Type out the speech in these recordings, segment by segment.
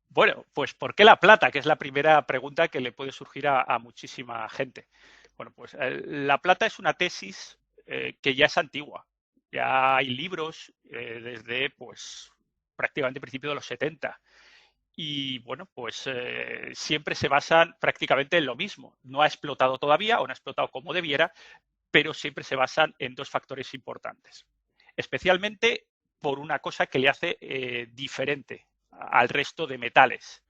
Bueno, pues ¿por qué la plata? Que es la primera pregunta que le puede surgir a muchísima gente. Bueno, pues la plata es una tesis que ya es antigua. Ya hay libros desde pues prácticamente principios de los 70. Y bueno, pues siempre se basan prácticamente en lo mismo. No ha explotado todavía o no ha explotado como debiera, pero siempre se basan en dos factores importantes. Especialmente por una cosa que le hace diferente al resto de metales.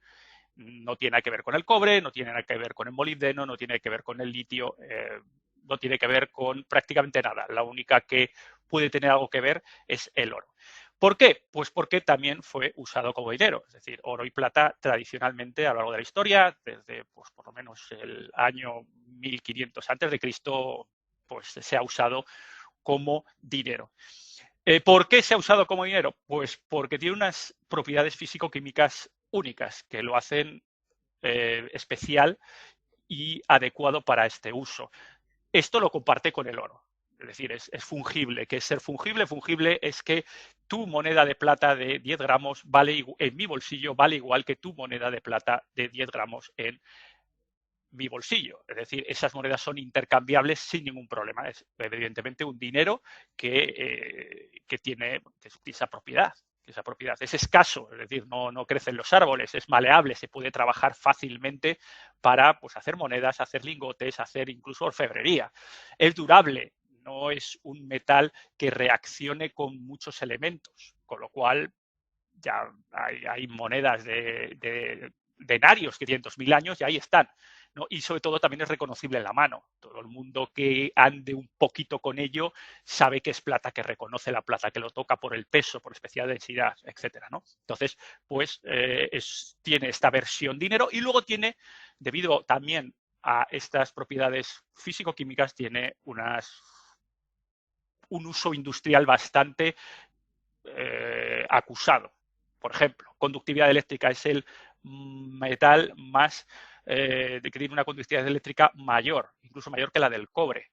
No tiene nada que ver con el cobre, no tiene nada que ver con el molibdeno, no tiene que ver con el litio, no tiene que ver con prácticamente nada. La única que puede tener algo que ver es el oro. ¿Por qué? Pues porque también fue usado como dinero. Es decir, oro y plata tradicionalmente a lo largo de la historia, desde pues, por lo menos el año 1500 antes de Cristo, pues se ha usado como dinero. ¿Por qué se ha usado como dinero? Pues porque tiene unas propiedades físico-químicas únicas que lo hacen especial y adecuado para este uso. Esto lo comparte con el oro. Es decir, es fungible. ¿Qué es ser fungible? Fungible es que tu moneda de plata de 10 gramos vale en mi bolsillo vale igual que tu moneda de plata de 10 gramos en mi bolsillo. Es decir, esas monedas son intercambiables sin ningún problema. Es evidentemente un dinero que tiene esa propiedad. Esa propiedad es escaso, es decir, no crecen los árboles, es maleable, se puede trabajar fácilmente para pues, hacer monedas, hacer lingotes, hacer incluso orfebrería. Es durable, no es un metal que reaccione con muchos elementos, con lo cual ya hay monedas de denarios que tienen 2000 años y ahí están. ¿No? Y sobre todo también es reconocible en la mano. Todo el mundo que ande un poquito con ello sabe que es plata, que reconoce la plata, que lo toca por el peso, por especial densidad, etcétera, ¿no? Entonces, pues tiene esta versión dinero y luego tiene, debido también a estas propiedades físico-químicas, tiene un uso industrial bastante acusado. Por ejemplo, conductividad eléctrica es el metal más que tiene una conductividad eléctrica mayor, incluso mayor que la del cobre.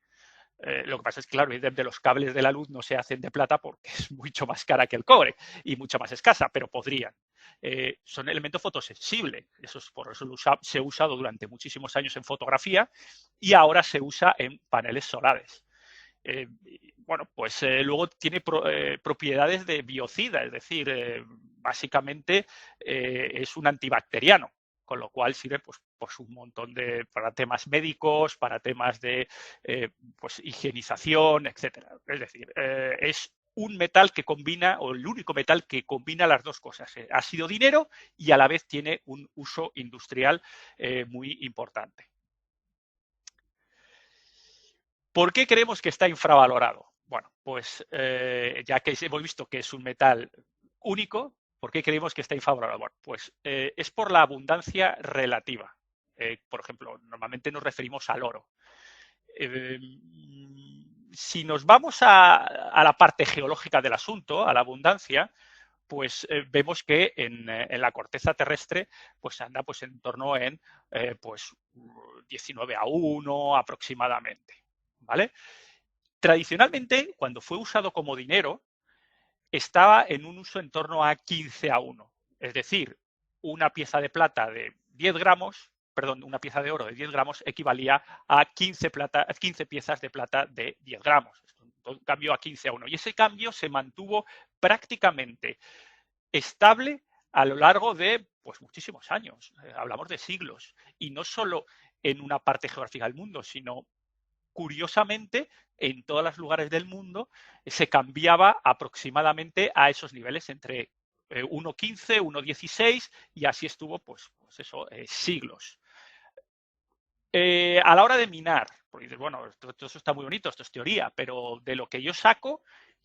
Lo que pasa es que, claro, de los cables de la luz no se hacen de plata porque es mucho más cara que el cobre y mucho más escasa, pero podrían. Son elementos fotosensibles, por eso se ha usado durante muchísimos años en fotografía y ahora se usa en paneles solares. Bueno, pues luego tiene propiedades de biocida, es decir, básicamente es un antibacteriano, con lo cual sirve pues un montón para temas médicos, para temas de pues, higienización, etcétera. Es decir, es un metal que combina, o el único metal que combina las dos cosas. Ha sido dinero y a la vez tiene un uso industrial muy importante. ¿Por qué creemos que está infravalorado? Bueno, pues ya que hemos visto que es un metal único, ¿por qué creemos que está infravalorado? Bueno, pues es por la abundancia relativa. Por ejemplo, normalmente nos referimos al oro. Si nos vamos a la parte geológica del asunto, a la abundancia, pues vemos que en la corteza terrestre pues anda pues en torno en pues 19:1 aproximadamente, ¿vale? Tradicionalmente, cuando fue usado como dinero, estaba en un uso en torno a 15:1. Es decir, una pieza de plata de 10 gramos, perdón, una pieza de oro de 10 gramos equivalía a 15 piezas de plata de 10 gramos. Un cambio a 15:1. Y ese cambio se mantuvo prácticamente estable a lo largo de pues, muchísimos años. Hablamos de siglos. Y no solo en una parte geográfica del mundo, sino curiosamente, en todos los lugares del mundo se cambiaba aproximadamente a esos niveles entre 1,15, 1,16 y así estuvo, pues eso, siglos. A la hora de minar, porque dices, bueno, esto está muy bonito, esto es teoría, pero de lo que yo saco,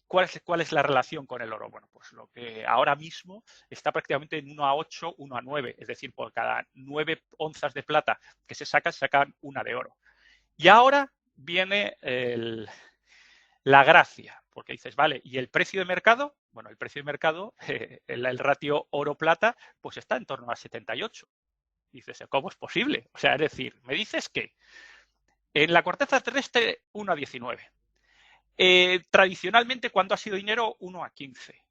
¿cuál es la relación con el oro? Bueno, pues lo que ahora mismo está prácticamente en 1:8, 1:9, es decir, por cada 9 onzas de plata que se sacan una de oro. Y ahora viene la gracia, porque dices, vale, ¿y el precio de mercado? Bueno, el precio de mercado, el ratio oro-plata, pues está en torno a 78. Y dices, ¿cómo es posible? O sea, es decir, me dices que en la corteza terrestre 1:19. Tradicionalmente, cuando ha sido dinero, 1:15.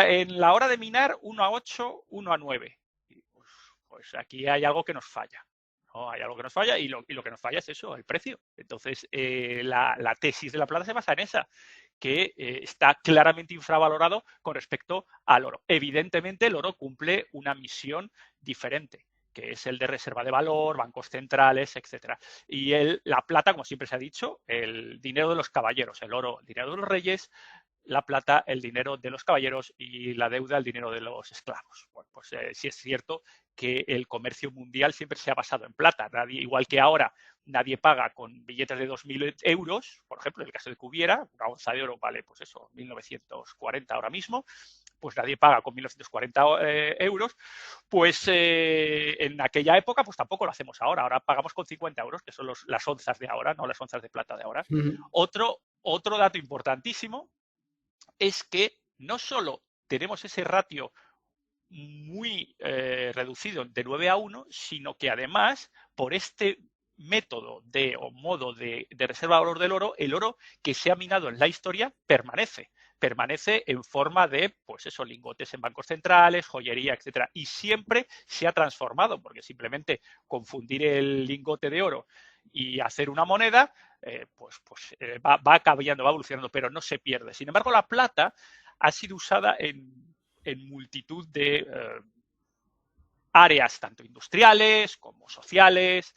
En la hora de minar, 1:8, 1:9. pues aquí hay algo que nos falla. ¿No? Hay algo que nos falla y lo que nos falla es eso, el precio. Entonces, la tesis de la plata se basa en esa, que está claramente infravalorado con respecto al oro. Evidentemente, el oro cumple una misión diferente, que es el de reserva de valor, bancos centrales, etcétera. Y la plata, como siempre se ha dicho, el dinero de los caballeros, el oro, el dinero de los reyes, la plata, el dinero de los caballeros y la deuda, el dinero de los esclavos. Bueno, pues sí es cierto que el comercio mundial siempre se ha basado en plata. Igual que ahora nadie paga con billetes de 2.000 euros, por ejemplo, en el caso de que hubiera, una onza de oro vale, pues eso, 1.940 ahora mismo, pues nadie paga con 1.940 euros, pues en aquella época pues tampoco lo hacemos ahora. Ahora pagamos con 50 euros, que son las onzas de ahora, no las onzas de plata de ahora. Otro dato importantísimo es que no solo tenemos ese ratio muy reducido de 9:1, sino que además, por este método o modo de reserva de valor del oro, el oro que se ha minado en la historia permanece en forma de, pues eso, lingotes en bancos centrales, joyería, etcétera. Y siempre se ha transformado, porque simplemente confundir el lingote de oro y hacer una moneda, va cambiando, va evolucionando, pero no se pierde. Sin embargo, la plata ha sido usada en multitud de áreas, tanto industriales como sociales,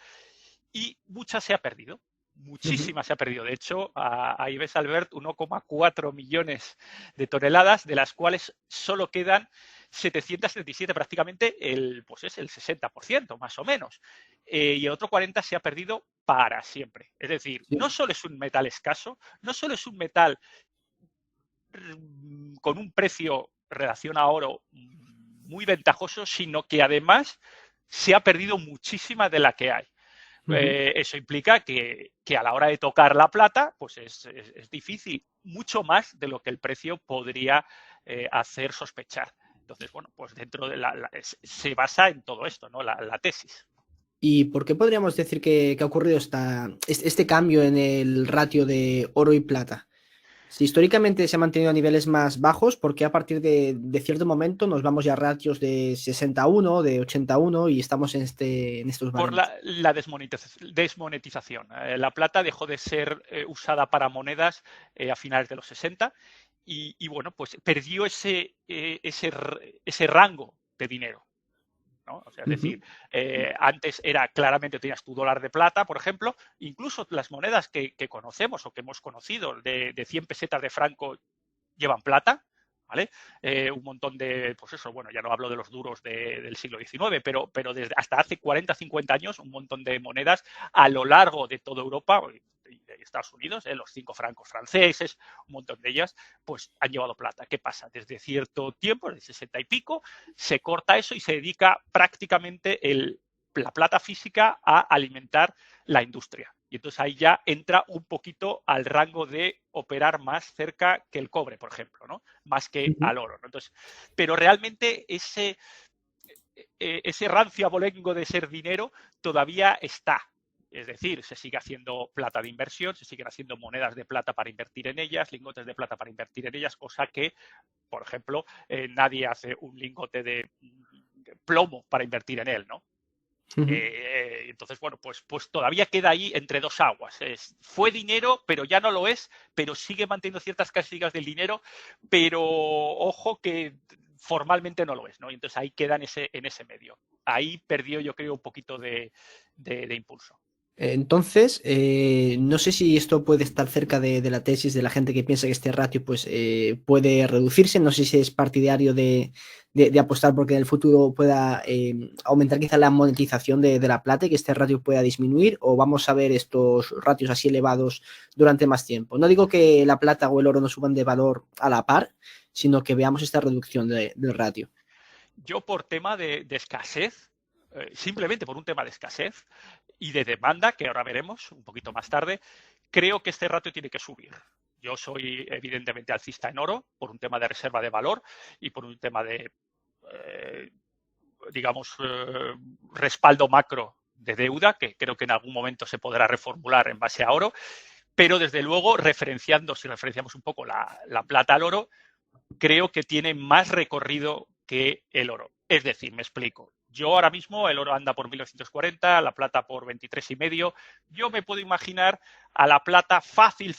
y mucha se ha perdido. Muchísima se ha perdido. De hecho, ahí ves, Albert, 1,4 millones de toneladas, de las cuales solo quedan 777, prácticamente pues es el 60%, más o menos. Y el otro 40 se ha perdido para siempre. Es decir, no solo es un metal escaso, no solo es un metal con un precio relación a oro muy ventajoso, sino que además se ha perdido muchísima de la que hay. Eso implica que a la hora de tocar la plata, pues es difícil, mucho más de lo que el precio podría hacer sospechar. Entonces, bueno, pues dentro de se basa en todo esto, ¿no? La tesis. ¿Y por qué podríamos decir que ha ocurrido este cambio en el ratio de oro y plata? Si históricamente se ha mantenido a niveles más bajos, ¿por qué a partir de cierto momento nos vamos ya a ratios de 61, de 81 y estamos en estos Por baremos? la desmonetización. La plata dejó de ser usada para monedas a finales de los 60 y bueno, pues perdió ese rango de dinero. ¿no? O sea, es decir, antes era claramente, tenías tu dólar de plata, por ejemplo, incluso las monedas que conocemos o que hemos conocido de 100 pesetas de franco llevan plata, ¿vale? Un montón de, pues eso, bueno, ya no hablo de los duros del siglo XIX, pero desde hasta hace 40, 50 años, un montón de monedas a lo largo de toda Europa y de Estados Unidos, los 5 francos franceses, un montón de ellas, pues han llevado plata. ¿Qué pasa? Desde cierto tiempo, desde 60 y pico, se corta eso y se dedica prácticamente la plata física a alimentar la industria. Y entonces ahí ya entra un poquito al rango de operar más cerca que el cobre, por ejemplo, ¿no? Más que al oro, ¿no? Entonces, pero realmente ese rancio abolengo de ser dinero todavía está. Es decir, se sigue haciendo plata de inversión, se siguen haciendo monedas de plata para invertir en ellas, lingotes de plata para invertir en ellas, cosa que, por ejemplo, nadie hace un lingote de plomo para invertir en él, ¿no? Entonces, bueno, pues todavía queda ahí entre dos aguas. Fue dinero, pero ya no lo es, pero sigue manteniendo ciertas características del dinero, pero ojo que formalmente no lo es, ¿no? Y entonces ahí queda en ese medio. Ahí perdió, yo creo, un poquito de impulso. Entonces, no sé si esto puede estar cerca de la tesis de la gente que piensa que este ratio pues, puede reducirse. No sé si es partidario de apostar porque en el futuro pueda aumentar quizá la monetización de la plata y que este ratio pueda disminuir, o vamos a ver estos ratios así elevados durante más tiempo. No digo que la plata o el oro no suban de valor a la par, sino que veamos esta reducción del ratio. Yo por tema de escasez, simplemente por un tema de escasez y de demanda, que ahora veremos un poquito más tarde, creo que este ratio tiene que subir. Yo soy evidentemente alcista en oro por un tema de reserva de valor y por un tema de, digamos, respaldo macro de deuda, que creo que en algún momento se podrá reformular en base a oro, pero desde luego, si referenciamos un poco la plata al oro, creo que tiene más recorrido que el oro. Es decir, me explico. Yo ahora mismo el oro anda por 1940, la plata por 23,5. Yo me puedo imaginar a la plata fácil,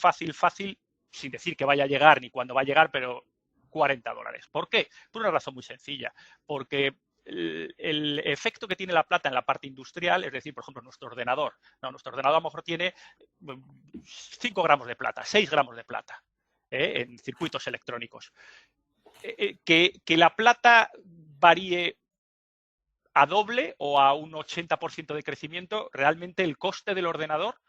sin decir que vaya a llegar ni cuándo va a llegar, pero $40. ¿Por qué? Por una razón muy sencilla. Porque el efecto que tiene la plata en la parte industrial, es decir, por ejemplo, nuestro ordenador. No, nuestro ordenador a lo mejor tiene 5 gramos de plata, 6 gramos de plata en circuitos electrónicos. Que la plata varíe a doble o a un 80% de crecimiento, realmente el coste del ordenador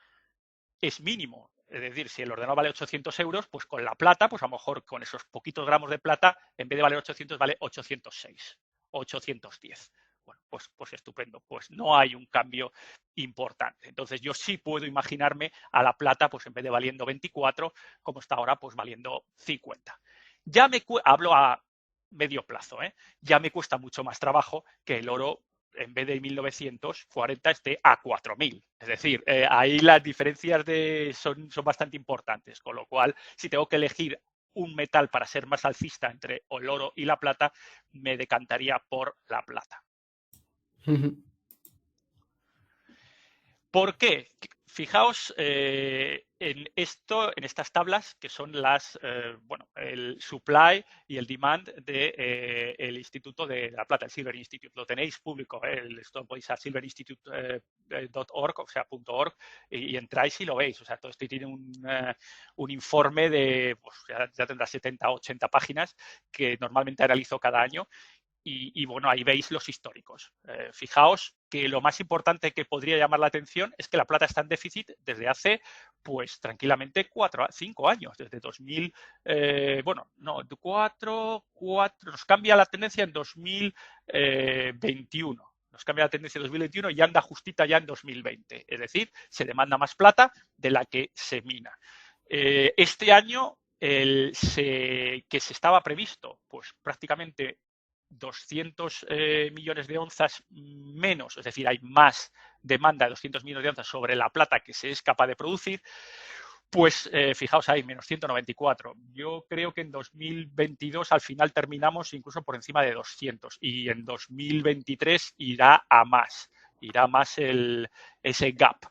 es mínimo. Es decir, si el ordenador vale 800 euros, pues con la plata, pues a lo mejor con esos poquitos gramos de plata, en vez de valer 800, vale 806 o 810. Bueno, pues estupendo. Pues no hay un cambio importante. Entonces yo sí puedo imaginarme a la plata, pues en vez de valiendo 24, como está ahora, pues valiendo 50. Ya hablo a medio plazo, ya me cuesta mucho más trabajo que el oro en vez de 1940 esté a 4000. Es decir, ahí las diferencias son bastante importantes, con lo cual si tengo que elegir un metal para ser más alcista entre el oro y la plata, me decantaría por la plata. ¿Por qué? Fijaos en estas tablas que son el supply y el demand del Instituto de la Plata, el Silver Institute. Lo tenéis público, esto podéis ir a silverinstitute.org, o sea, .org, y entráis y lo veis. O sea, todo esto tiene un informe de, pues ya tendrá 70 o 80 páginas que normalmente analizo cada año. Y bueno, ahí veis los históricos. Fijaos que lo más importante que podría llamar la atención es que la plata está en déficit desde hace, pues tranquilamente, 5 años, desde 2000, nos cambia la tendencia en 2021. Nos cambia la tendencia en 2021 y anda justita ya en 2020. Es decir, se demanda más plata de la que se mina. Este año, que se estaba previsto, pues prácticamente 200 millones de onzas menos, es decir, hay más demanda de 200 millones de onzas sobre la plata que se es capaz de producir, pues fijaos ahí, menos 194. Yo creo que en 2022 al final terminamos incluso por encima de 200 y en 2023 irá más ese gap.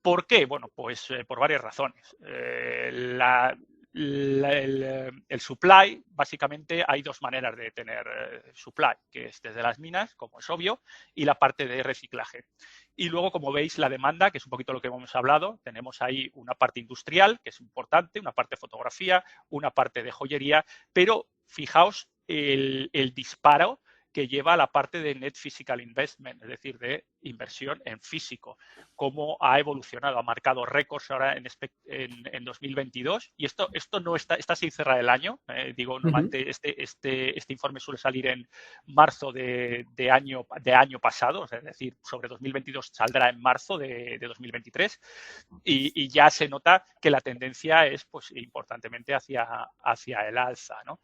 ¿Por qué? Bueno, pues por varias razones. El supply, básicamente hay dos maneras de tener supply, que es desde las minas, como es obvio, y la parte de reciclaje. Y luego, como veis, la demanda, que es un poquito lo que hemos hablado, tenemos ahí una parte industrial, que es importante, una parte de fotografía, una parte de joyería, pero fijaos el disparo que lleva a la parte de net physical investment, es decir, de inversión en físico, cómo ha evolucionado, ha marcado récords ahora en 2022 y esto no está sin cerrar el año, normalmente este informe suele salir en marzo de año pasado, es decir, sobre 2022 saldrá en marzo de 2023 y ya se nota que la tendencia es pues importantemente hacia el alza, ¿no?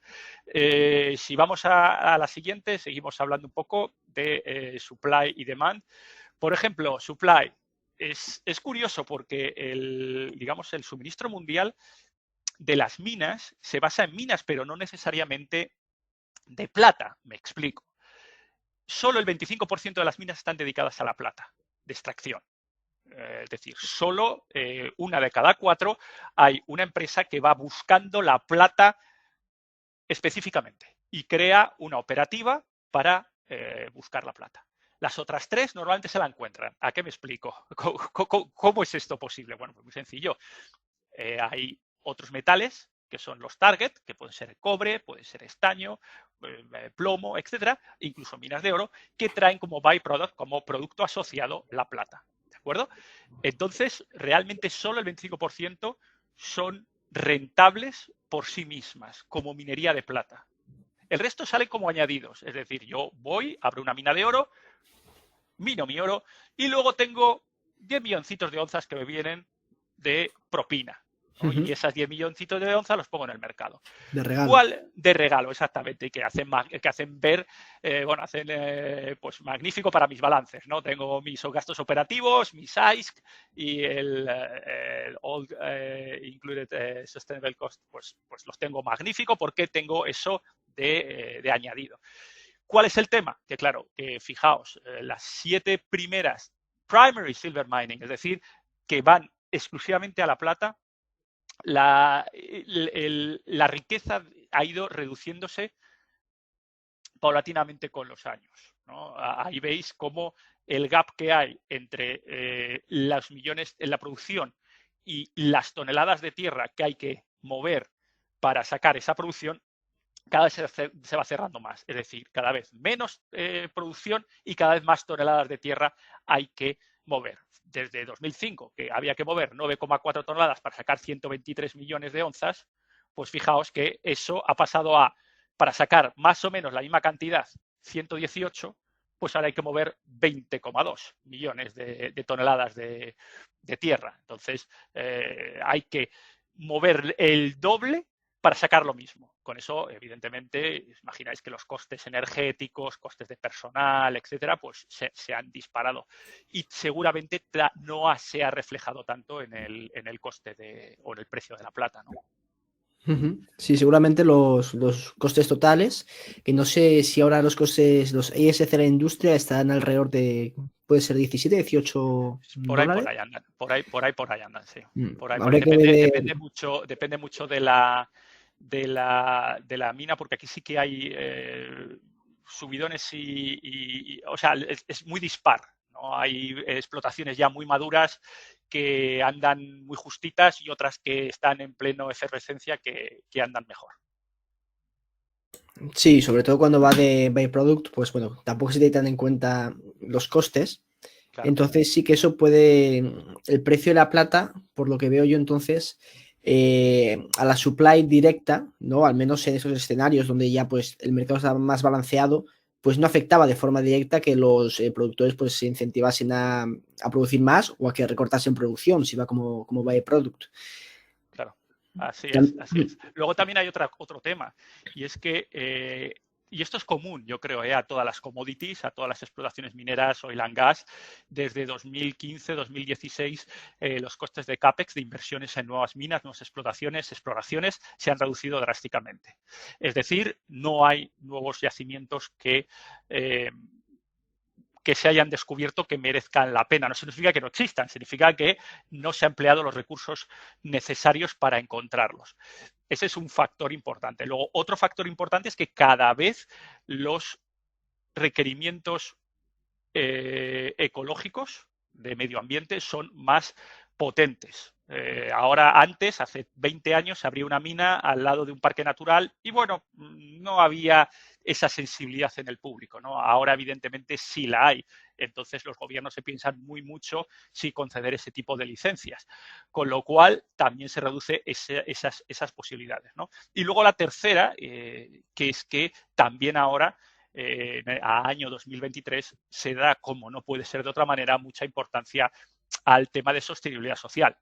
Si vamos a la siguiente, seguimos hablando un poco de supply y demand. Por ejemplo, supply. Es curioso porque el suministro mundial de las minas se basa en minas, pero no necesariamente de plata. Me explico. Solo el 25% de las minas están dedicadas a la plata, de extracción. Es decir, solo una de cada 4 hay una empresa que va buscando la plata específicamente y crea una operativa para buscar la plata. Las otras 3 normalmente se la encuentran. ¿A qué me explico? ¿Cómo es esto posible? Bueno, pues muy sencillo. Hay otros metales que son los target, que pueden ser cobre, pueden ser estaño, plomo, etcétera, incluso minas de oro, que traen como byproduct, como producto asociado, la plata. ¿De acuerdo? Entonces, realmente solo el 25% son rentables por sí mismas, como minería de plata. El resto sale como añadidos, es decir, yo voy, abro una mina de oro, mino mi oro y luego tengo 10 milloncitos de onzas que me vienen de propina. ¿no? Y esas 10 milloncitos de onzas los pongo en el mercado. De regalo. ¿Cuál? De regalo, exactamente, y que hacen ver, pues magnífico para mis balances, ¿no? Tengo mis gastos operativos, mis ISK y el All Included Sustainable Cost, pues los tengo magnífico porque tengo eso de añadido. ¿Cuál es el tema? Que claro, que fijaos, las 7 primeras primary silver mining, es decir, que van exclusivamente a la plata, la riqueza ha ido reduciéndose paulatinamente con los años, ¿no? Ahí veis cómo el gap que hay entre los millones en la producción y las toneladas de tierra que hay que mover para sacar esa producción, cada vez se va cerrando más. Es decir, cada vez menos producción y cada vez más toneladas de tierra hay que mover. Desde 2005, que había que mover 9,4 toneladas para sacar 123 millones de onzas, pues fijaos que eso ha pasado a, para sacar más o menos la misma cantidad, 118, pues ahora hay que mover 20,2 millones de toneladas de tierra. Entonces, hay que mover el doble para sacar lo mismo. Con eso, evidentemente, imagináis que los costes energéticos, costes de personal, etcétera, pues se han disparado. Y seguramente no se ha reflejado tanto en el coste o en el precio de la plata, ¿no? Sí, seguramente los costes totales, que no sé si ahora los costes, los ISC de la industria están alrededor de, puede ser 17, 18 Por dólares. ahí andan, por ahí andan, sí. Por ahí. Habría que ver. Depende mucho de la mina, porque aquí sí que hay subidones o sea, es muy dispar, ¿no? Hay explotaciones ya muy maduras que andan muy justitas y otras que están en pleno efervescencia que andan mejor. Sí, sobre todo cuando va de byproduct, pues bueno, tampoco se tienen en cuenta los costes. Claro, Entonces sí que eso puede, el precio de la plata, por lo que veo yo entonces, a la supply directa, ¿no? Al menos en esos escenarios donde ya pues el mercado está más balanceado, pues no afectaba de forma directa que los productores pues se incentivasen a producir más o a que recortasen producción, si va como byproduct. claro. Así es, así es. Luego también hay otro tema, y es que, y esto es común, yo creo, a todas las commodities, a todas las explotaciones mineras, oil and gas, desde 2015, 2016, los costes de CAPEX, de inversiones en nuevas minas, nuevas exploraciones, se han reducido drásticamente. Es decir, no hay nuevos yacimientos que se hayan descubierto que merezcan la pena. No significa que no existan, significa que no se han empleado los recursos necesarios para encontrarlos. Ese es un factor importante. Luego, otro factor importante es que cada vez los requerimientos ecológicos de medio ambiente son más potentes. Ahora, antes, hace 20 años, se abrió una mina al lado de un parque natural y, bueno, no había esa sensibilidad en el público, ¿no? Ahora, evidentemente, sí la hay. Entonces, los gobiernos se piensan muy mucho si conceder ese tipo de licencias. Con lo cual, también se reduce esas posibilidades, ¿no? Y luego la tercera, que es que también ahora a año 2023 se da, como no puede ser de otra manera, mucha importancia al tema de sostenibilidad social.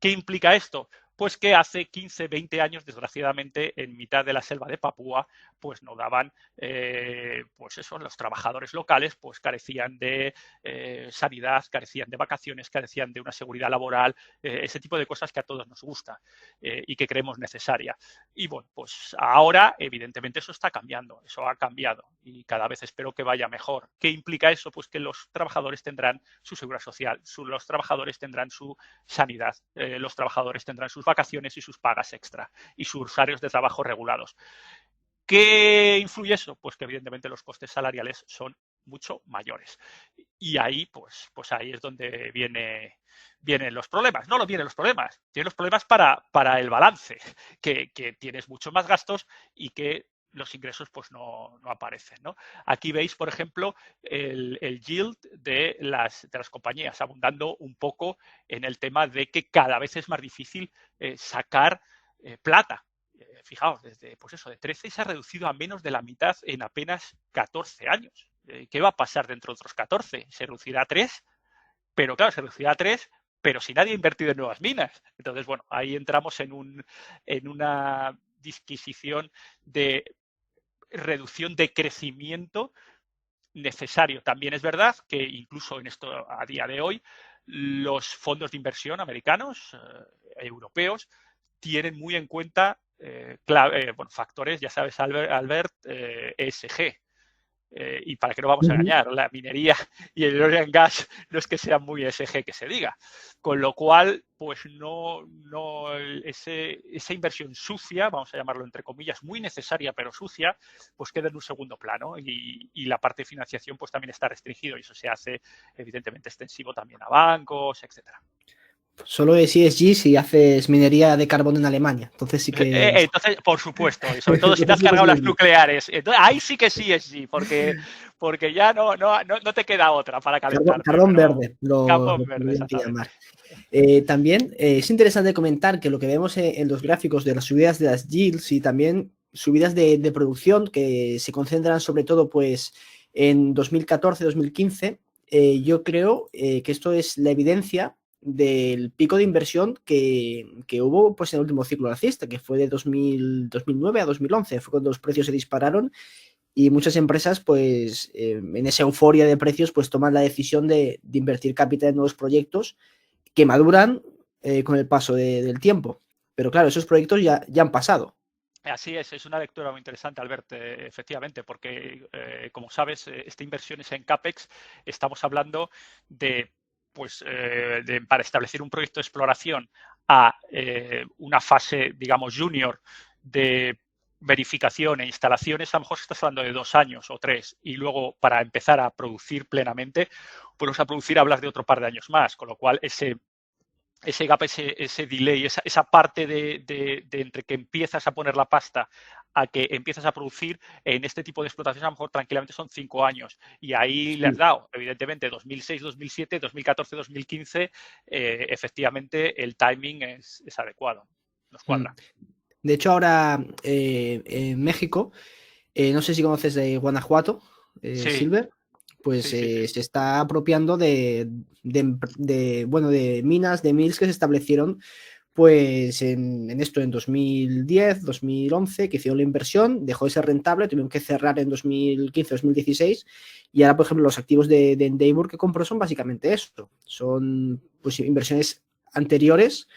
¿Qué implica esto? Pues que hace 15, 20 años, desgraciadamente, en mitad de la selva de Papúa, pues no daban, pues eso, los trabajadores locales pues carecían de sanidad, carecían de vacaciones, carecían de una seguridad laboral, ese tipo de cosas que a todos nos gusta y que creemos necesaria. Y bueno, pues ahora, evidentemente, eso está cambiando, eso ha cambiado y cada vez espero que vaya mejor. ¿Qué implica eso? Pues que los trabajadores tendrán su seguridad social, los trabajadores tendrán su sanidad, los trabajadores tendrán sus vacaciones y sus pagas extra y sus horarios de trabajo regulados. ¿Qué influye eso? Pues que evidentemente los costes salariales son mucho mayores. Y ahí, pues ahí es donde vienen los problemas. No lo vienen los problemas, tienen los problemas para el balance, que tienes mucho más gastos y que los ingresos pues no aparecen, ¿no? Aquí veis, por ejemplo, el yield de las compañías, abundando un poco en el tema de que cada vez es más difícil sacar plata. Fijaos, pues eso, de 13 se ha reducido a menos de la mitad en apenas 14 años. ¿Qué va a pasar dentro de otros 14? Se reducirá a 3, pero claro, se reducirá a 3, pero si nadie ha invertido en nuevas minas. Entonces, bueno, ahí entramos en una disquisición de reducción de crecimiento necesario. También es verdad que incluso en esto a día de hoy los fondos de inversión americanos, europeos, tienen muy en cuenta factores, ya sabes, Albert, ESG. Y para qué nos vamos a engañar, la minería y el oil and gas no es que sean muy ESG que se diga. Con lo cual, pues esa inversión sucia, vamos a llamarlo entre comillas, muy necesaria pero sucia, pues queda en un segundo plano y la parte de financiación pues también está restringido y eso se hace evidentemente extensivo también a bancos, etcétera. Solo es ESG si haces minería de carbón en Alemania. Entonces sí que... Entonces, por supuesto, y sobre todo si te has cargado las nucleares. Entonces, ahí sí que sí es ESG, porque ya no te queda otra para calentarte. Carbón verde, Carbón lo verde, tendrían que llamar. exactamente. También es interesante comentar que lo que vemos en los gráficos de las subidas de las yields y también subidas de producción que se concentran sobre todo pues en 2014-2015, yo creo que esto es la evidencia del pico de inversión que hubo pues, en el último ciclo alcista, que fue de 2009 a 2011, fue cuando los precios se dispararon y muchas empresas, pues, en esa euforia de precios, pues toman la decisión de invertir capital en nuevos proyectos que maduran con el paso del tiempo. Pero claro, esos proyectos ya han pasado. Así es una lectura muy interesante, Albert, efectivamente, porque, como sabes, esta inversión es en CAPEX, estamos hablando de, pues, para establecer un proyecto de exploración a una fase, digamos, junior de verificación e instalaciones, a lo mejor estás hablando de 2 años o 3, y luego para empezar a producir plenamente, pues a producir hablas de otro par de años más, con lo cual ese gap, ese delay, esa parte de entre que empiezas a poner la pasta a que empiezas a producir, en este tipo de explotaciones a lo mejor tranquilamente son 5 años. Y ahí le has dado, evidentemente, 2006, 2007, 2014, 2015, efectivamente el timing es adecuado. Nos cuadra. De hecho, ahora en México, no sé si conoces de Guanajuato, Sí, Silver, pues sí. se está apropiando bueno, de minas, de mills que se establecieron pues en esto en 2010, 2011, que hicieron la inversión, dejó de ser rentable, tuvieron que cerrar en 2015, 2016, y ahora, por ejemplo, los activos de Endeavour que compró son básicamente esto, son pues inversiones anteriores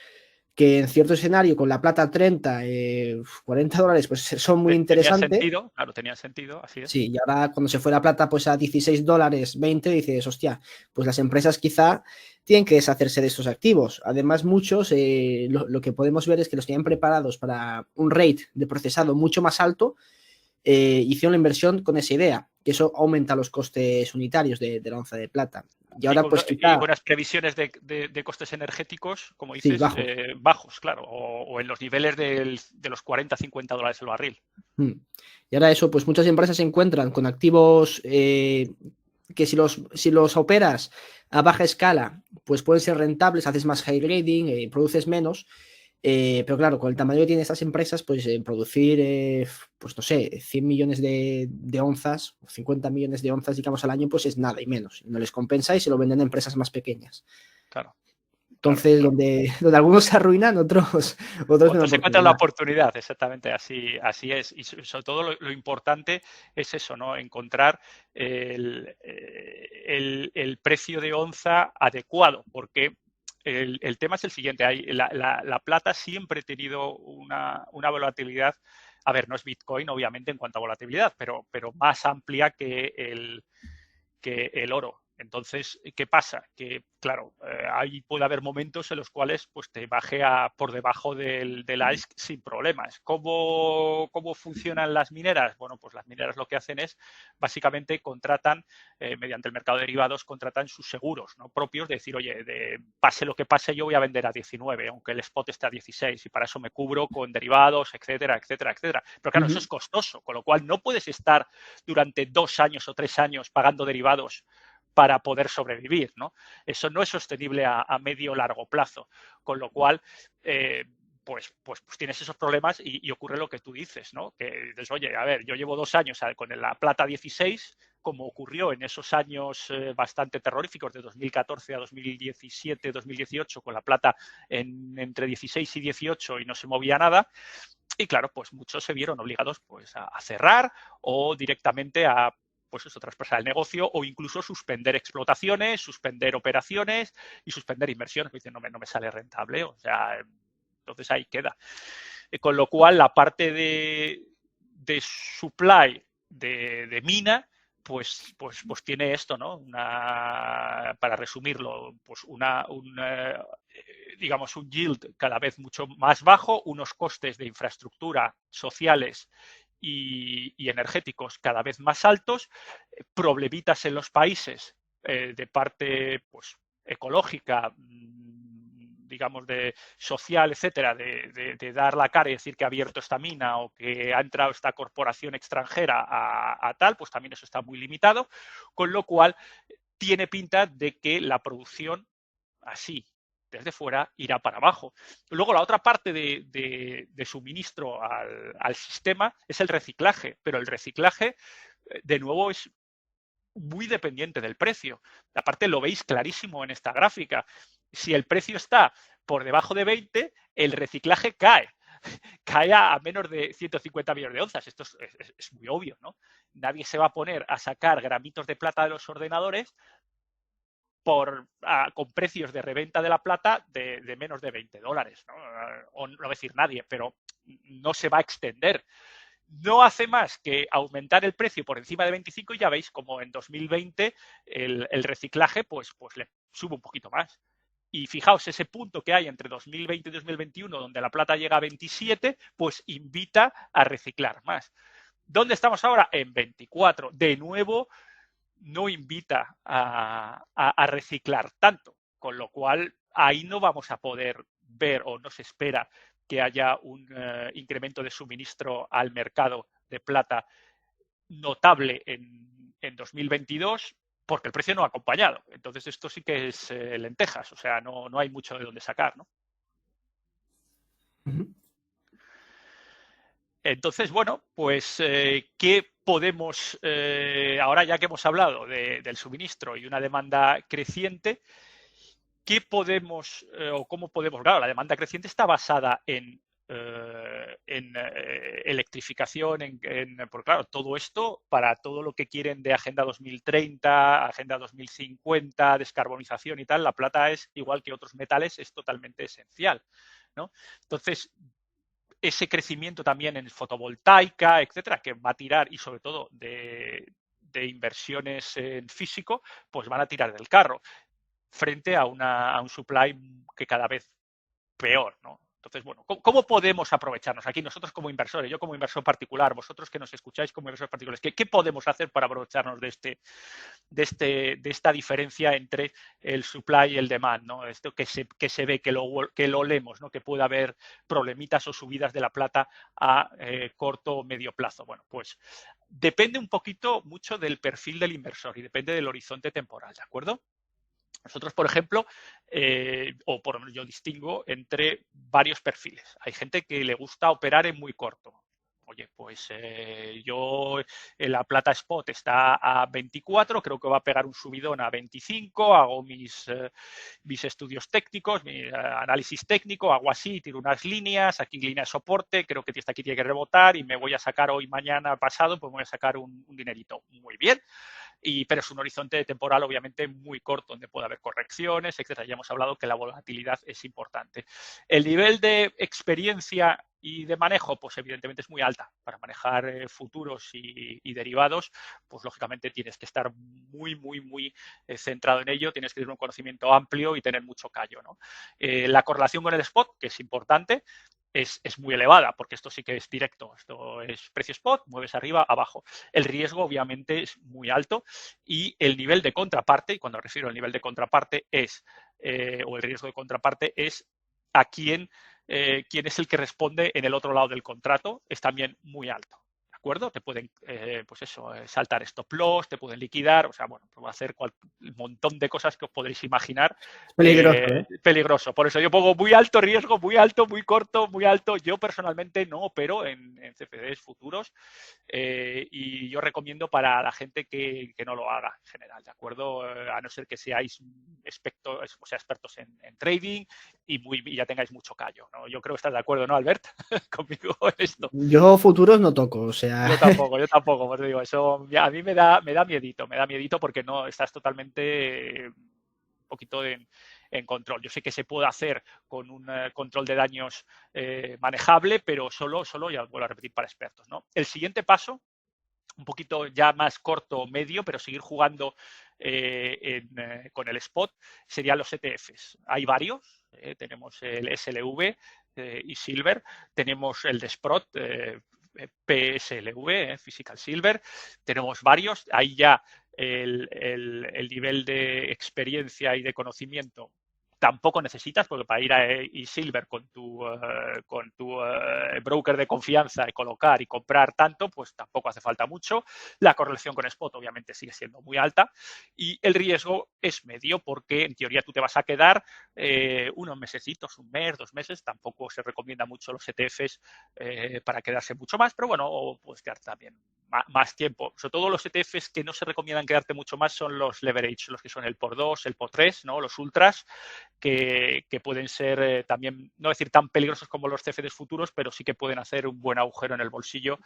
que en cierto escenario con la plata 30, $40, pues son muy Tenía interesantes. sentido, claro, tenía sentido, así es. Sí, y ahora cuando se fue la plata pues a $16, 20, dices, hostia, pues las empresas quizá tienen que deshacerse de estos activos. Además, muchos, lo que podemos ver es que los tienen preparados para un rate de procesado mucho más alto, hicieron la inversión con esa idea, que eso aumenta los costes unitarios de la onza de plata. Y ahora pues Y quizá... con unas previsiones de costes energéticos, como Sí, dices, bajos. bajos, claro, o en los niveles de los 40, $50 el barril. Y ahora eso, pues muchas empresas se encuentran con activos que si los operas a baja escala, pues pueden ser rentables, haces más high grading, produces menos, pero claro, con el tamaño que tienen estas empresas, pues producir, pues no sé, 100 millones de onzas, 50 millones de onzas, digamos, al año, pues es nada y menos. No les compensa y se lo venden a empresas más pequeñas. Claro. Entonces, donde algunos se arruinan, otros ven Otros encuentran la oportunidad. oportunidad, exactamente, así es. Y sobre todo lo importante es eso, ¿no? Encontrar el precio de onza adecuado, porque el tema es el siguiente, la plata siempre ha tenido una volatilidad, a ver, no es Bitcoin obviamente en cuanto a volatilidad, pero más amplia que el oro. Entonces, ¿qué pasa? Que, claro, ahí puede haber momentos en los cuales pues, te baje por debajo del ICE sin problemas. ¿Cómo funcionan las mineras? Bueno, pues las mineras lo que hacen es, básicamente, contratan, mediante el mercado de derivados, contratan sus seguros, ¿no?, propios, de decir, oye, pase lo que pase, yo voy a vender a 19, aunque el spot esté a 16, y para eso me cubro con derivados, etcétera, etcétera, etcétera. Pero claro, eso es costoso, con lo cual no puedes estar durante 2 años o 3 años pagando derivados para poder sobrevivir, ¿no? Eso no es sostenible a medio o largo plazo, con lo cual pues tienes esos problemas y ocurre lo que tú dices, ¿no? Que dices, oye, a ver, yo llevo 2 años con la plata 16, como ocurrió en esos años bastante terroríficos de 2014 a 2017, 2018, con la plata entre 16 y 18 y no se movía nada. Y claro, pues muchos se vieron obligados pues a cerrar o directamente a pues eso, traspasar el negocio o incluso suspender explotaciones, suspender operaciones y suspender inversiones. Dicen, no me sale rentable, o sea, entonces ahí queda. Con lo cual, la parte de supply de mina pues tiene esto, ¿no? Para resumirlo, pues digamos, un yield cada vez mucho más bajo, unos costes de infraestructura sociales y energéticos cada vez más altos, problemitas en los países de parte pues, ecológica, digamos, de social, etcétera, de dar la cara y decir que ha abierto esta mina o que ha entrado esta corporación extranjera a tal, pues también eso está muy limitado, con lo cual tiene pinta de que la producción así desde fuera irá para abajo. Luego la otra parte de suministro al sistema es el reciclaje, pero el reciclaje de nuevo es muy dependiente del precio. Aparte lo veis clarísimo en esta gráfica. Si el precio está por debajo de 20, el reciclaje cae. Cae a menos de 150 millones de onzas. Esto es muy obvio, ¿no? Nadie se va a poner a sacar gramitos de plata de los ordenadores con precios de reventa de la plata de menos de $20, ¿no? O no va a decir nadie, pero no se va a extender. No hace más que aumentar el precio por encima de 25 y ya veis como en 2020 el reciclaje pues le sube un poquito más. Y fijaos, ese punto que hay entre 2020 y 2021, donde la plata llega a 27, pues invita a reciclar más. ¿Dónde estamos ahora? En 24. De nuevo, no invita a reciclar tanto, con lo cual ahí no vamos a poder ver o no se espera que haya un incremento de suministro al mercado de plata notable en 2022 porque el precio no ha acompañado. Entonces esto sí que es lentejas, o sea, no hay mucho de dónde sacar, ¿no? Entonces, bueno, pues, ¿qué podemos, ahora ya que hemos hablado del suministro y una demanda creciente, ¿qué podemos o cómo podemos? Claro, la demanda creciente está basada en electrificación, porque claro, todo esto para todo lo que quieren de Agenda 2030, Agenda 2050, descarbonización y tal, la plata es, igual que otros metales, es totalmente esencial, ¿no? Entonces, ese crecimiento también en fotovoltaica, etcétera, que va a tirar, y sobre todo de inversiones en físico, pues van a tirar del carro frente a un supply que cada vez peor, ¿no? Entonces, bueno, ¿cómo podemos aprovecharnos aquí nosotros como inversores? Yo como inversor particular, vosotros que nos escucháis como inversores particulares, ¿qué podemos hacer para aprovecharnos de esta diferencia entre el supply y el demand, ¿no? Esto que se ve, que lo olemos, ¿no? Que puede haber problemitas o subidas de la plata a corto o medio plazo. Bueno, pues depende un poquito mucho del perfil del inversor y depende del horizonte temporal, ¿de acuerdo? Nosotros, por ejemplo, yo distingo entre varios perfiles. Hay gente que le gusta operar en muy corto. Oye, pues yo la plata spot está a 24, creo que va a pegar un subidón a 25, hago mis estudios técnicos, mi análisis técnico, hago así, tiro unas líneas, aquí línea de soporte, creo que aquí tiene que rebotar y me voy a sacar hoy, mañana, pasado, pues me voy a sacar un dinerito. Muy bien. Pero es un horizonte temporal obviamente muy corto, donde puede haber correcciones, etcétera. Ya hemos hablado que la volatilidad es importante. El nivel de experiencia y de manejo, pues evidentemente es muy alta. Para manejar futuros y derivados, pues lógicamente tienes que estar muy centrado en ello, tienes que tener un conocimiento amplio y tener mucho callo, ¿no? La correlación con el spot, que es importante, es muy elevada, porque esto sí que es directo. Esto es precio spot, mueves arriba, abajo. El riesgo, obviamente, es muy alto y el nivel de contraparte, y cuando refiero al nivel de contraparte es, o el riesgo de contraparte, es a quién es el que responde en el otro lado del contrato, es también muy alto. ¿De acuerdo? Te pueden, pues eso, saltar stop loss, te pueden liquidar, o sea, bueno, pues va a hacer un montón de cosas que os podréis imaginar. Peligroso, ¿eh? Peligroso. Por eso yo pongo muy alto riesgo, muy alto, muy corto, muy alto. Yo personalmente no opero en CFDs futuros y yo recomiendo para la gente que no lo haga en general, ¿de acuerdo? A no ser que seáis expertos en trading y ya tengáis mucho callo, ¿no? Yo creo que estás de acuerdo, ¿no, Albert? Conmigo en esto. Yo futuros no toco, o sea. Yo tampoco, pues digo, eso a mí me da miedito porque no estás totalmente un poquito en control. Yo sé que se puede hacer con un control de daños manejable, pero solo, ya vuelvo a repetir, para expertos, ¿no? El siguiente paso un poquito ya más corto o medio, pero seguir jugando con el spot, serían los ETFs. Hay varios, tenemos el SLV y Silver, tenemos el de Sprott, PSLV, Physical Silver, tenemos varios, ahí ya el nivel de experiencia y de conocimiento tampoco necesitas, porque para ir a eSilver con tu broker de confianza y colocar y comprar tanto, pues tampoco hace falta mucho. La correlación con spot obviamente sigue siendo muy alta y el riesgo es medio, porque en teoría tú te vas a quedar unos mesecitos, un mes, 2 meses. Tampoco se recomienda mucho los ETFs para quedarse mucho más, pero bueno, o puedes quedar también más tiempo. Sobre todo los ETFs que no se recomiendan quedarte mucho más son los leverage, los que son el por 2, el por 3, ¿no? Los ultras, que pueden ser también, no decir tan peligrosos como los CFDs futuros, pero sí que pueden hacer un buen agujero en el bolsillo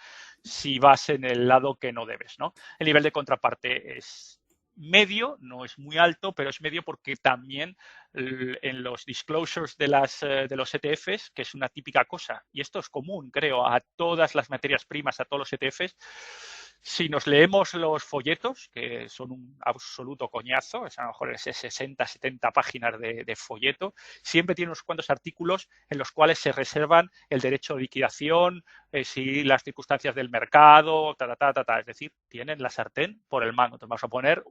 si vas en el lado que no debes, ¿no? El nivel de contraparte es medio, no es muy alto, pero es medio porque también en los disclosures de los ETFs, que es una típica cosa, y esto es común, creo, a todas las materias primas, a todos los ETFs, si nos leemos los folletos, que son un absoluto coñazo, es a lo mejor es 60, 70 páginas de folleto, siempre tiene unos cuantos artículos en los cuales se reservan el derecho de liquidación, si las circunstancias del mercado, es decir, tienen la sartén por el mango. Entonces vamos a poner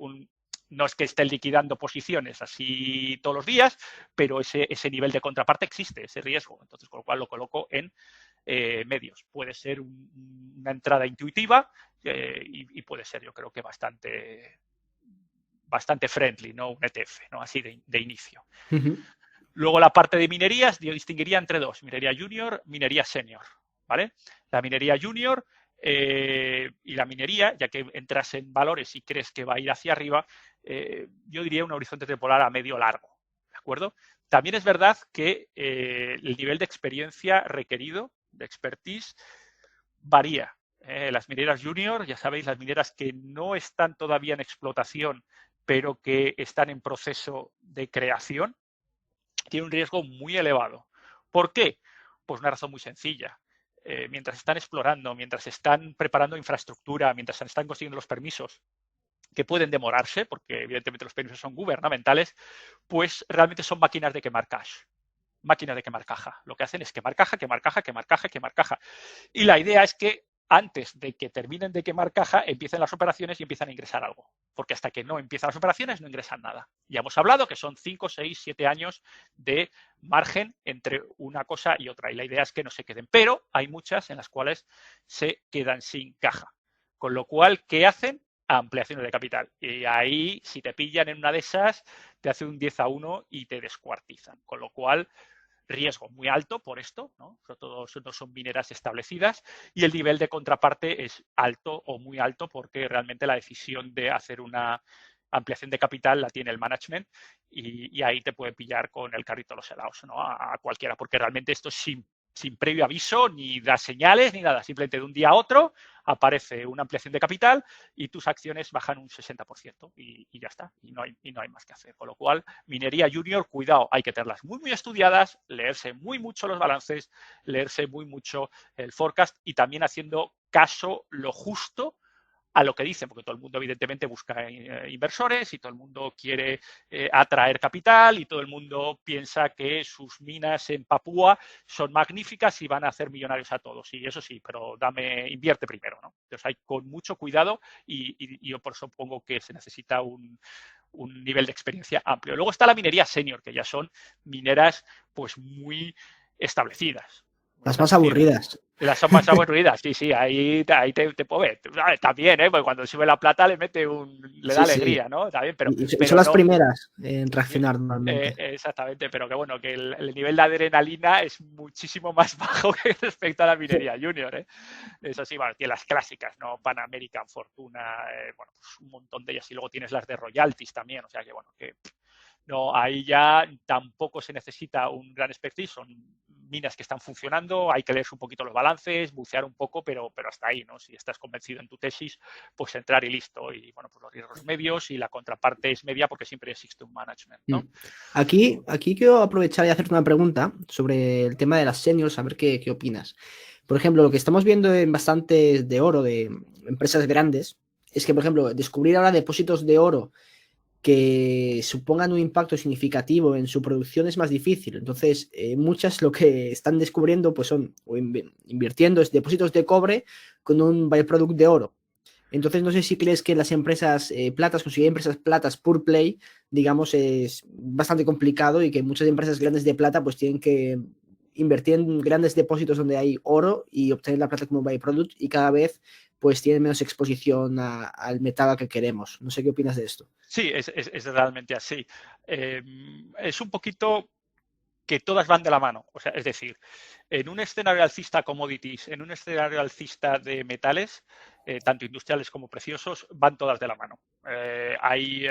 no es que estén liquidando posiciones así todos los días, pero ese nivel de contraparte existe, ese riesgo. Entonces, con lo cual lo coloco en medios. Puede ser una entrada intuitiva y puede ser, yo creo que bastante friendly, ¿no? Un ETF, ¿no? Así de inicio. Luego la parte de minerías, yo distinguiría entre dos: minería junior, minería senior, ¿vale? La minería junior y la minería, ya que entras en valores y crees que va a ir hacia arriba, yo diría un horizonte temporal a medio largo, ¿de acuerdo? También es verdad que el nivel de experiencia requerido, de expertise, varía. Las mineras junior, ya sabéis, las mineras que no están todavía en explotación, pero que están en proceso de creación, tienen un riesgo muy elevado. ¿Por qué? Pues una razón muy sencilla. Mientras están explorando, mientras están preparando infraestructura, mientras están consiguiendo los permisos, que pueden demorarse, porque evidentemente los permisos son gubernamentales, pues realmente son máquinas de quemar cash, máquinas de quemar caja. Lo que hacen es quemar caja, quemar caja, quemar caja, quemar caja. Y la idea es que antes de que terminen de quemar caja, empiecen las operaciones y empiezan a ingresar algo. Porque hasta que no empiezan las operaciones no ingresan nada. Ya hemos hablado que son 5, 6, 7 años de margen entre una cosa y otra. Y la idea es que no se queden. Pero hay muchas en las cuales se quedan sin caja. Con lo cual, ¿qué hacen? Ampliaciones de capital. Y ahí, si te pillan en una de esas, te hace un 10-1 y te descuartizan. Con lo cual, riesgo muy alto por esto, ¿no? Sobre todo no son mineras establecidas, y el nivel de contraparte es alto o muy alto, porque realmente la decisión de hacer una ampliación de capital la tiene el management y ahí te puede pillar con el carrito de los helados, ¿no? A cualquiera, porque realmente esto es sin previo aviso, ni da señales, ni nada. Simplemente de un día a otro aparece una ampliación de capital y tus acciones bajan un 60% y ya está. Y no hay más que hacer. Con lo cual, minería junior, cuidado, hay que tenerlas muy, muy estudiadas, leerse muy mucho los balances, leerse muy mucho el forecast y también haciendo caso lo justo a lo que dicen, porque todo el mundo evidentemente busca inversores y todo el mundo quiere atraer capital y todo el mundo piensa que sus minas en Papúa son magníficas y van a hacer millonarios a todos. Y eso sí, pero invierte primero, ¿no? Entonces hay con mucho cuidado y yo por eso pongo que se necesita un nivel de experiencia amplio. Luego está la minería senior, que ya son mineras pues muy establecidas. Las más aburridas. Las son más aburridas, sí, ahí te puedo ver. También, porque cuando sube la plata le da alegría, ¿no? También, pero son las no, primeras en reaccionar normalmente. Exactamente, pero que bueno, que el nivel de adrenalina es muchísimo más bajo que respecto a la minería junior, ¿eh? Eso sí, bueno, tiene las clásicas, ¿no? Pan American, Fortuna, bueno, pues un montón de ellas, y luego tienes las de royalties también, o sea que bueno, que no, ahí ya tampoco se necesita un gran expertise, son minas que están funcionando, hay que leer un poquito los balances, bucear un poco, pero hasta ahí, ¿no? Si estás convencido en tu tesis, pues entrar y listo. Y bueno, pues los riesgos medios y la contraparte es media porque siempre existe un management, ¿no? Aquí quiero aprovechar y hacerte una pregunta sobre el tema de las seniors, a ver qué opinas. Por ejemplo, lo que estamos viendo en bastantes de oro de empresas grandes es que, por ejemplo, descubrir ahora depósitos de oro que supongan un impacto significativo en su producción es más difícil. Entonces, muchas lo que están descubriendo pues son o invirtiendo es depósitos de cobre con un byproduct de oro. Entonces, no sé si crees que las empresas platas, conseguir empresas platas pure play, digamos, es bastante complicado y que muchas empresas grandes de plata pues tienen que invertir en grandes depósitos donde hay oro y obtener la plata como byproduct y cada vez pues tienen menos exposición al metal que queremos. No sé qué opinas de esto. Sí, es realmente así. Es un poquito que todas van de la mano. O sea, es decir, en un escenario alcista commodities, en un escenario alcista de metales, tanto industriales como preciosos, van todas de la mano. Hay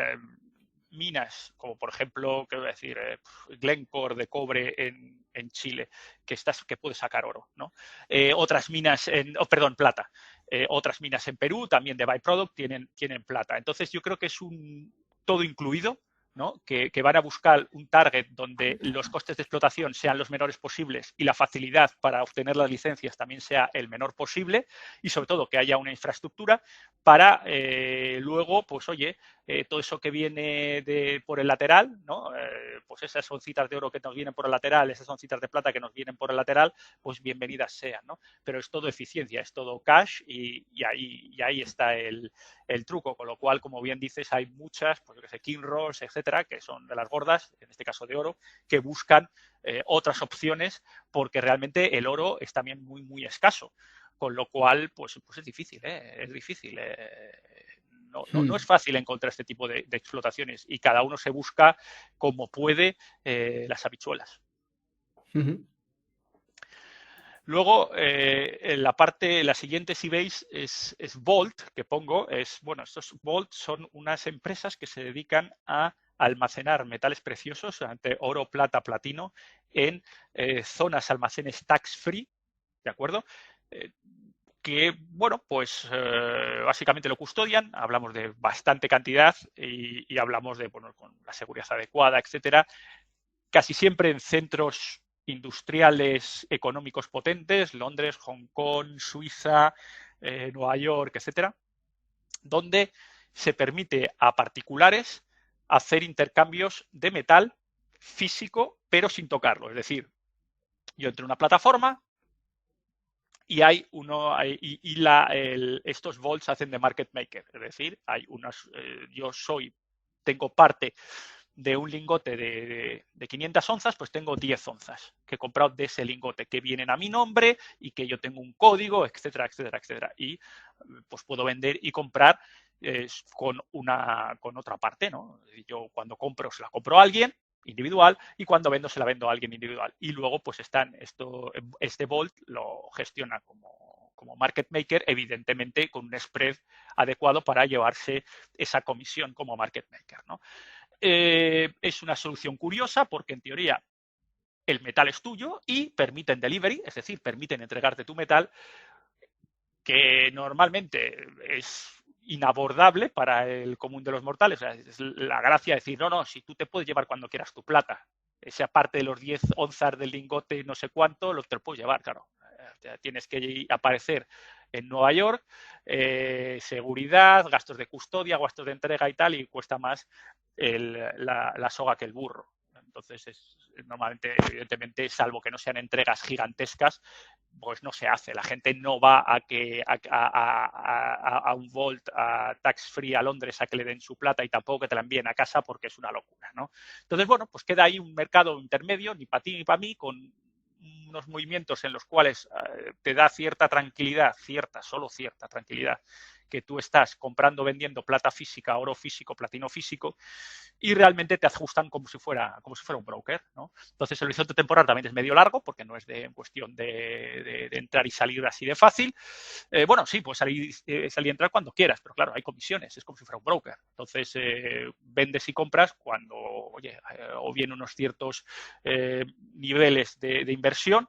minas, como por ejemplo, ¿qué voy a decir? Glencore de cobre en Chile, que puede sacar oro, ¿no? Otras minas, perdón, plata. Otras minas en Perú, también de byproduct, tienen plata. Entonces yo creo que es un todo incluido, ¿no? Que van a buscar un target donde los costes de explotación sean los menores posibles y la facilidad para obtener las licencias también sea el menor posible y sobre todo que haya una infraestructura para luego, pues oye, todo eso que viene por el lateral, ¿no? Pues esas oncitas de oro que nos vienen por el lateral, esas oncitas de plata que nos vienen por el lateral, pues bienvenidas sean, ¿no? Pero es todo eficiencia, es todo cash y ahí está el truco, con lo cual, como bien dices, hay muchas, pues yo que sé, Kinrolls, etcétera, que son de las gordas, en este caso de oro, que buscan otras opciones porque realmente el oro es también muy, muy escaso. Con lo cual, pues es difícil, es difícil. No es fácil encontrar este tipo de explotaciones y cada uno se busca como puede las habichuelas. Luego, la siguiente, si veis, es Volt, que pongo. Bueno, estos Volt son unas empresas que se dedican a almacenar metales preciosos, ante oro, plata, platino, en zonas, almacenes tax-free, ¿de acuerdo? Que, bueno, pues básicamente lo custodian, hablamos de bastante cantidad y hablamos de, bueno, con la seguridad adecuada, etcétera, casi siempre en centros industriales económicos potentes, Londres, Hong Kong, Suiza, Nueva York, etcétera, donde se permite a particulares hacer intercambios de metal físico, pero sin tocarlo. Es decir, yo entro en una plataforma y estos vaults hacen de market maker. Es decir, tengo parte de un lingote de 500 onzas, pues tengo 10 onzas que he comprado de ese lingote, que vienen a mi nombre y que yo tengo un código, etcétera, etcétera, etcétera. Y pues puedo vender y comprar con otra parte, ¿no? Yo cuando compro se la compro a alguien individual y cuando vendo se la vendo a alguien individual. Y luego pues este Vault lo gestiona como market maker, evidentemente con un spread adecuado para llevarse esa comisión como market maker, ¿no? Es una solución curiosa porque en teoría el metal es tuyo y permiten delivery, es decir, permiten entregarte tu metal, que normalmente es inabordable para el común de los mortales. O sea, es la gracia de decir, no, si tú te puedes llevar cuando quieras tu plata, esa parte de los 10 onzas del lingote, no sé cuánto, te lo puedes llevar, claro. Tienes que aparecer en Nueva York, seguridad, gastos de custodia, gastos de entrega y tal, y cuesta más la soga que el burro. Entonces, normalmente, evidentemente, salvo que no sean entregas gigantescas, pues no se hace. La gente no va a un Volt, a tax free a Londres a que le den su plata y tampoco que te la envíen a casa porque es una locura, ¿no? Entonces, bueno, pues queda ahí un mercado intermedio, ni para ti ni para mí, con unos movimientos en los cuales te da cierta tranquilidad, solo cierta tranquilidad, que tú estás comprando, vendiendo plata física, oro físico, platino físico, y realmente te ajustan como si fuera un broker, ¿no? Entonces el horizonte temporal también es medio largo porque no es de cuestión de entrar y salir así de fácil. Bueno, sí, puedes salir y entrar cuando quieras, pero claro, hay comisiones, es como si fuera un broker. Entonces vendes y compras cuando, oye, o bien unos ciertos niveles de inversión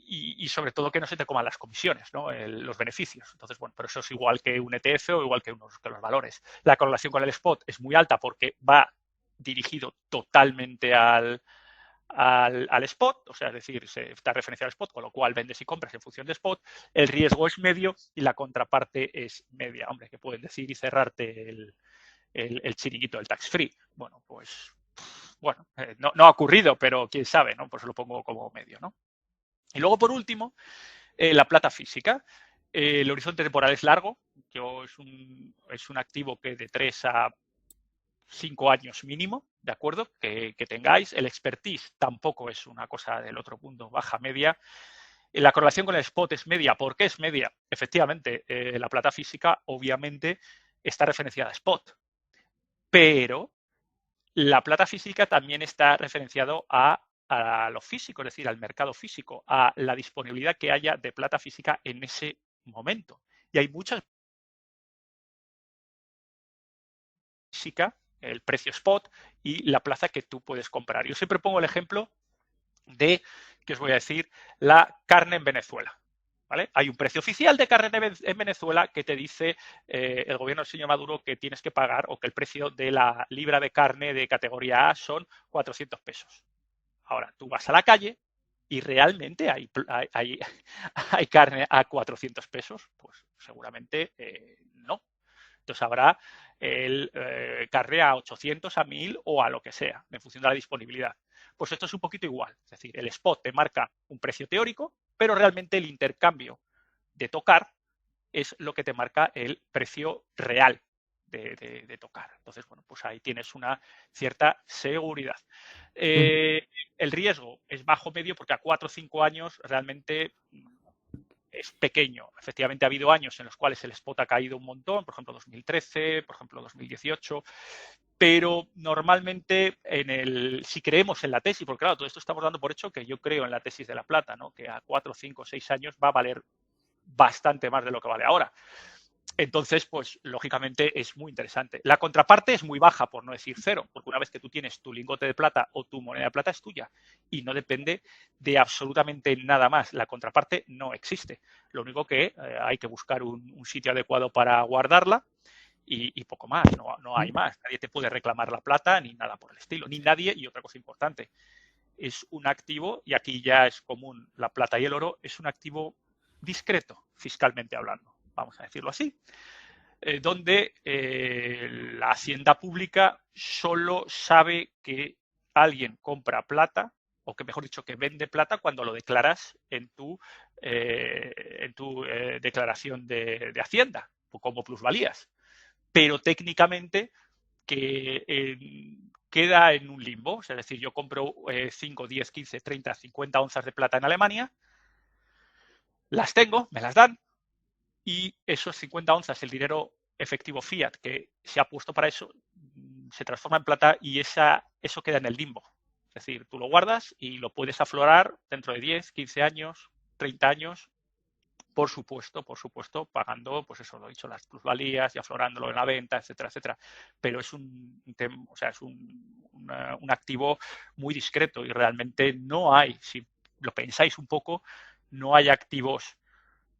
y sobre todo que no se te coman las comisiones, ¿no? Los beneficios. Entonces, bueno, pero eso es igual que un ETF o igual que los valores. La correlación con el spot es muy alta porque va dirigido totalmente al al spot, o sea, es decir, se está referenciado al spot, con lo cual vendes y compras en función de spot, el riesgo es medio y la contraparte es media. Hombre, que pueden decir y cerrarte el chiringuito del tax free. Bueno, pues bueno, no ha ocurrido, pero quién sabe, ¿no? Pues lo pongo como medio, ¿no? Y luego, por último, la plata física. El horizonte temporal es largo, es un activo que de 3 a 5 años mínimo, ¿de acuerdo? Que tengáis. El expertise tampoco es una cosa del otro mundo, baja, media. La correlación con el spot es media. ¿Por qué es media? Efectivamente, la plata física obviamente está referenciada a spot, pero la plata física también está referenciado a lo físico, es decir, al mercado físico, a la disponibilidad que haya de plata física en ese momento. Y hay muchas física, el precio spot y la plaza que tú puedes comprar. Yo siempre pongo el ejemplo de, que os voy a decir, la carne en Venezuela. ¿Vale? Hay un precio oficial de carne en Venezuela que te dice el gobierno del señor Maduro que tienes que pagar o que el precio de la libra de carne de categoría A son 400 pesos. Ahora, tú vas a la calle y realmente hay carne a 400 pesos. Pues seguramente no. Entonces habrá el carne a 800, a 1000 o a lo que sea, en función de la disponibilidad. Pues esto es un poquito igual. Es decir, el spot te marca un precio teórico, pero realmente el intercambio de tocar es lo que te marca el precio real de tocar. Entonces, bueno, pues ahí tienes una cierta seguridad. El riesgo es bajo medio porque a 4 o 5 años realmente es pequeño. Efectivamente, ha habido años en los cuales el spot ha caído un montón, por ejemplo 2013, por ejemplo 2018, pero normalmente si creemos en la tesis, porque claro, todo esto estamos dando por hecho que yo creo en la tesis de la plata, ¿no? Que a 4, 5, 6 años va a valer bastante más de lo que vale ahora. Entonces, pues lógicamente es muy interesante. La contraparte es muy baja, por no decir cero, porque una vez que tú tienes tu lingote de plata o tu moneda de plata es tuya y no depende de absolutamente nada más. La contraparte no existe. Lo único que hay que buscar un sitio adecuado para guardarla y poco más, no hay más. Nadie te puede reclamar la plata ni nada por el estilo, ni nadie. Y otra cosa importante, es un activo, y aquí ya es común la plata y el oro, es un activo discreto, fiscalmente hablando, vamos a decirlo así, donde la hacienda pública solo sabe que alguien compra plata, o que mejor dicho, que vende plata cuando lo declaras en tu declaración de Hacienda, como plusvalías. Pero técnicamente que queda en un limbo. Es decir, yo compro 5, 10, 15, 30, 50 onzas de plata en Alemania, las tengo, me las dan, y esos 50 onzas, el dinero efectivo fiat que se ha puesto para eso, se transforma en plata y eso queda en el limbo. Es decir, tú lo guardas y lo puedes aflorar dentro de 10, 15 años, 30 años, por supuesto, pagando, pues eso lo he dicho, las plusvalías y aflorándolo en la venta, etcétera, etcétera. Pero es es un activo muy discreto y realmente no hay, si lo pensáis un poco, no hay activos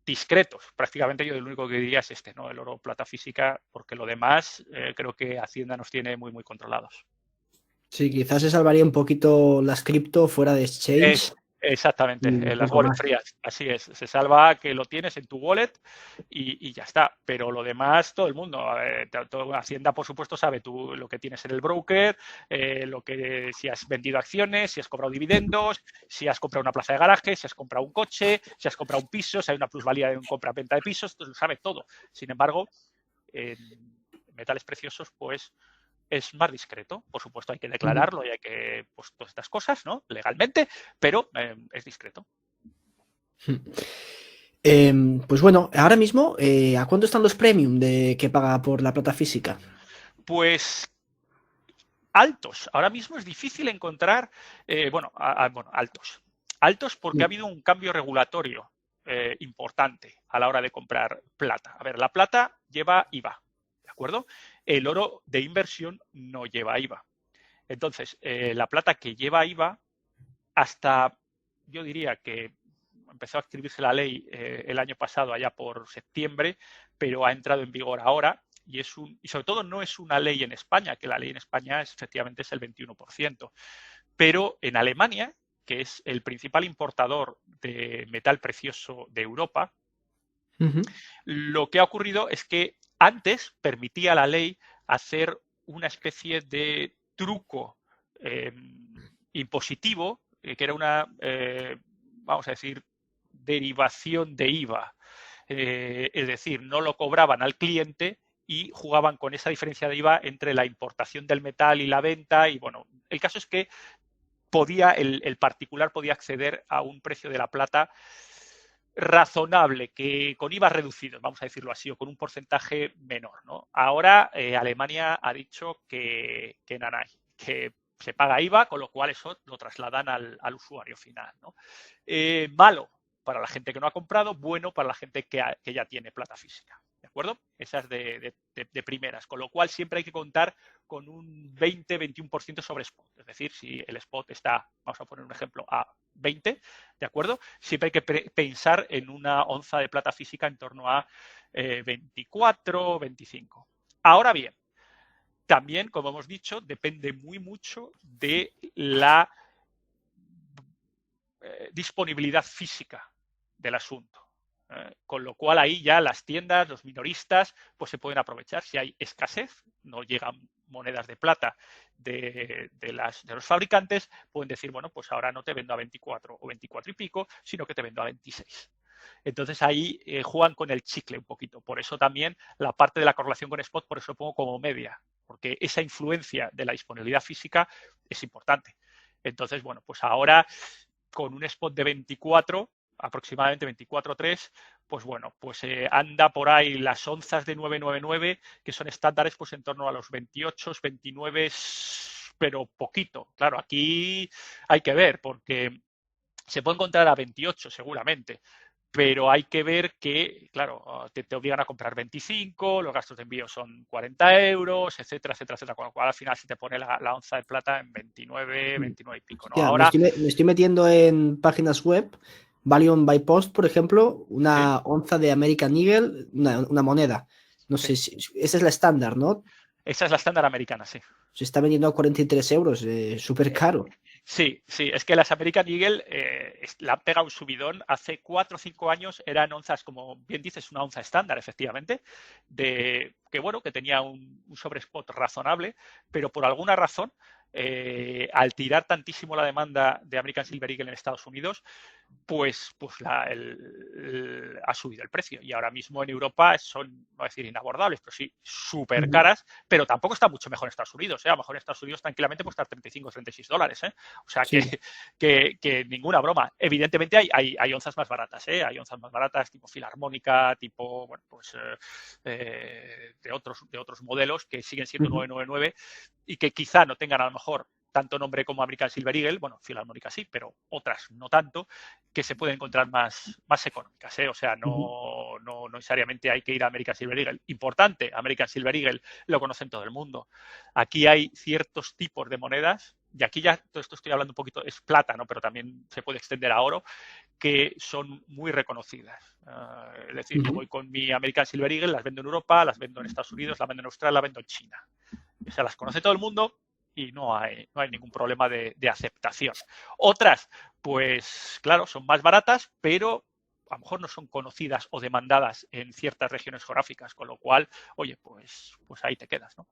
discretos. Prácticamente yo lo único que diría es este, ¿no? El oro, plata física, porque lo demás creo que Hacienda nos tiene muy, muy controlados. Sí, quizás se salvaría un poquito las cripto fuera de exchange Exactamente, y las poco wallets más. frías, así es. Se salva que lo tienes en tu wallet y ya está. Pero lo demás, todo el mundo, toda Hacienda, por supuesto, sabe tú lo que tienes en el broker, si has vendido acciones, si has cobrado dividendos, si has comprado una plaza de garaje, si has comprado un coche, si has comprado un piso, si hay una plusvalía de un compra-venta de pisos, lo sabe todo. Sin embargo, en metales preciosos, pues es más discreto. Por supuesto, hay que declararlo y hay que, pues, todas estas cosas, ¿no? Legalmente, pero es discreto. Pues bueno, ahora mismo, ¿a cuánto están los premium de que paga por la plata física? Pues altos. Ahora mismo es difícil encontrar, bueno, altos. Altos porque ha habido un cambio regulatorio importante a la hora de comprar plata. A ver, la plata lleva IVA, ¿de acuerdo? El oro de inversión no lleva IVA. Entonces, la plata que lleva IVA, hasta, yo diría que empezó a escribirse la ley el año pasado, allá por septiembre, pero ha entrado en vigor ahora y sobre todo no es una ley en España, que la ley en España efectivamente es el 21%, Pero en Alemania, que es el principal importador de metal precioso de Europa, lo que ha ocurrido es que antes permitía la ley hacer una especie de truco impositivo, que era una, vamos a decir, derivación de IVA. Es decir, no lo cobraban al cliente y jugaban con esa diferencia de IVA entre la importación del metal y la venta. Y bueno, el caso es que el particular podía acceder a un precio de la plata razonable, que con IVA reducidos, vamos a decirlo así, o con un porcentaje menor, ¿no? Ahora Alemania ha dicho que nanay, que se paga IVA, con lo cual eso lo trasladan al usuario final, ¿no? Malo para la gente que no ha comprado, bueno para la gente que ya tiene plata física. ¿De acuerdo? Esas de primeras. Con lo cual siempre hay que contar con un 20-21% sobre spot. Es decir, si el spot está, vamos a poner un ejemplo, a 20, ¿de acuerdo? Siempre hay que pensar en una onza de plata física en torno a 24, 25. Ahora bien, también, como hemos dicho, depende muy mucho de la disponibilidad física del asunto. Con lo cual ahí ya las tiendas, los minoristas, pues se pueden aprovechar. Si hay escasez, no llegan monedas de plata de los fabricantes, pueden decir, bueno, pues ahora no te vendo a 24 o 24 y pico, sino que te vendo a 26. Entonces ahí juegan con el chicle un poquito. Por eso también la parte de la correlación con spot, por eso lo pongo como media, porque esa influencia de la disponibilidad física es importante. Entonces, bueno, pues ahora con un spot de 24, aproximadamente 24,3, pues bueno, pues anda por ahí las onzas de 999, que son estándares pues en torno a los 28, 29, pero poquito. Claro, aquí hay que ver, porque se puede encontrar a 28 seguramente, pero hay que ver que, claro, te obligan a comprar 25, los gastos de envío son 40 euros, etcétera, etcétera, etcétera, con lo cual al final se te pone la onza de plata en 29, 29 y pico, ¿no? Hostia, Ahora, me estoy metiendo en páginas web, Valium by Post, por ejemplo, sí, una onza de American Eagle, una moneda. No sí, sé si esa es la estándar, ¿no? esa es la estándar americana, sí. Se está vendiendo a 43 euros, súper caro. Sí, sí, es que las American Eagle la han pegado un subidón. Hace 4 o 5 años eran onzas, como bien dices, una onza estándar, efectivamente, que bueno, que tenía un sobreespot razonable, pero por alguna razón, al tirar tantísimo la demanda de American Silver Eagle en Estados Unidos, pues ha subido el precio. Y ahora mismo en Europa son, no voy a decir inabordables, pero sí súper caras, pero tampoco está mucho mejor en Estados Unidos. A lo mejor en Estados Unidos tranquilamente puede estar 35 o 36 dólares. O sea Sí. que ninguna broma. Evidentemente hay onzas más baratas. Hay onzas más baratas tipo Filarmónica, tipo, bueno, pues de otros modelos que siguen siendo 999 y que quizá no tengan a lo mejor tanto nombre como American Silver Eagle, bueno, Filarmónica sí, pero otras no tanto, que se pueden encontrar más económicas. O sea, no necesariamente hay que ir a American Silver Eagle. Importante, American Silver Eagle lo conocen todo el mundo. Aquí hay ciertos tipos de monedas, y aquí ya todo esto estoy hablando un poquito, es plata, ¿no? Pero también se puede extender a oro, que son muy reconocidas. Es decir, yo voy con mi American Silver Eagle, las vendo en Europa, las vendo en Estados Unidos, las vendo en Australia, las vendo en China. O sea, las conoce todo el mundo y no hay ningún problema de aceptación. Otras, pues claro, son más baratas, pero a lo mejor no son conocidas o demandadas en ciertas regiones geográficas, con lo cual, oye, pues ahí te quedas, ¿no?